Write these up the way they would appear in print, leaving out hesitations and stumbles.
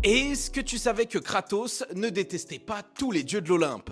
Et est-ce que tu savais que Kratos ne détestait pas tous les dieux de l'Olympe?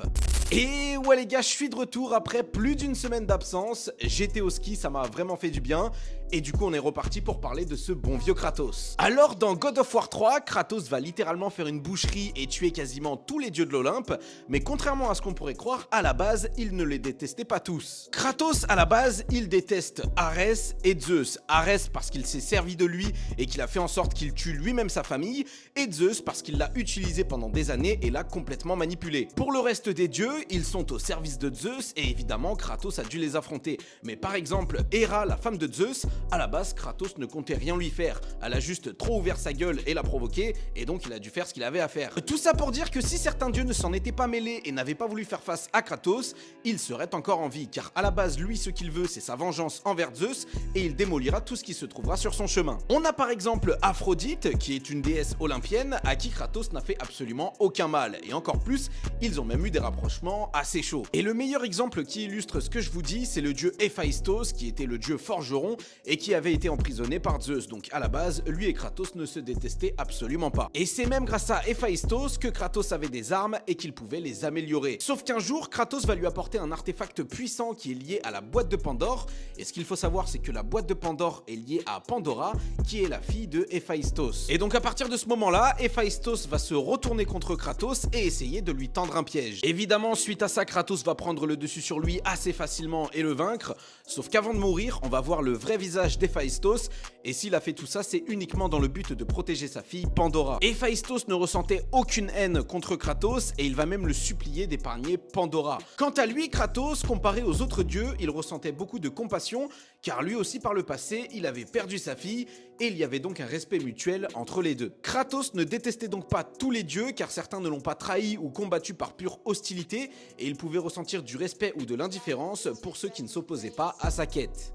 Et ouais les gars, je suis de retour après plus d'une semaine d'absence. J'étais au ski, ça m'a vraiment fait du bien. Et du coup on est reparti pour parler de ce bon vieux Kratos. Alors dans God of War 3, Kratos va littéralement faire une boucherie et tuer quasiment tous les dieux de l'Olympe. Mais contrairement à ce qu'on pourrait croire, à la base, il ne les détestait pas tous. Kratos à la base, il déteste Arès et Zeus. Arès parce qu'il s'est servi de lui et qu'il a fait en sorte qu'il tue lui-même sa famille. Et Zeus parce qu'il l'a utilisé pendant des années et l'a complètement manipulé. Pour le reste des dieux, ils sont au service de Zeus et évidemment Kratos a dû les affronter. Mais par exemple, Héra, la femme de Zeus, à la base Kratos ne comptait rien lui faire. Elle a juste trop ouvert sa gueule et l'a provoqué et donc il a dû faire ce qu'il avait à faire. Tout ça pour dire que si certains dieux ne s'en étaient pas mêlés et n'avaient pas voulu faire face à Kratos, il serait encore en vie car à la base lui ce qu'il veut c'est sa vengeance envers Zeus et il démolira tout ce qui se trouvera sur son chemin. On a par exemple Aphrodite qui est une déesse olympienne à qui Kratos n'a fait absolument aucun mal et encore plus ils ont même eu des rapprochements assez chaud. Et le meilleur exemple qui illustre ce que je vous dis, c'est le dieu Héphaïstos, qui était le dieu forgeron et qui avait été emprisonné par Zeus. Donc à la base, lui et Kratos ne se détestaient absolument pas. Et c'est même grâce à Héphaïstos que Kratos avait des armes et qu'il pouvait les améliorer. Sauf qu'un jour, Kratos va lui apporter un artefact puissant qui est lié à la boîte de Pandore. Et ce qu'il faut savoir, c'est que la boîte de Pandore est liée à Pandora, qui est la fille de Héphaïstos. Et donc à partir de ce moment-là, Héphaïstos va se retourner contre Kratos et essayer de lui tendre un piège. Évidemment, suite à ça, Kratos va prendre le dessus sur lui assez facilement et le vaincre. Sauf qu'avant de mourir, on va voir le vrai visage d'Héphaïstos. Et s'il a fait tout ça, c'est uniquement dans le but de protéger sa fille Pandora. Héphaïstos ne ressentait aucune haine contre Kratos et il va même le supplier d'épargner Pandora. Quant à lui, Kratos, comparé aux autres dieux, il ressentait beaucoup de compassion car lui aussi par le passé, il avait perdu sa fille et il y avait donc un respect mutuel entre les deux. Kratos ne détestait donc pas tous les dieux car certains ne l'ont pas trahi ou combattu par pure hostilité et il pouvait ressentir du respect ou de l'indifférence pour ceux qui ne s'opposaient pas à sa quête.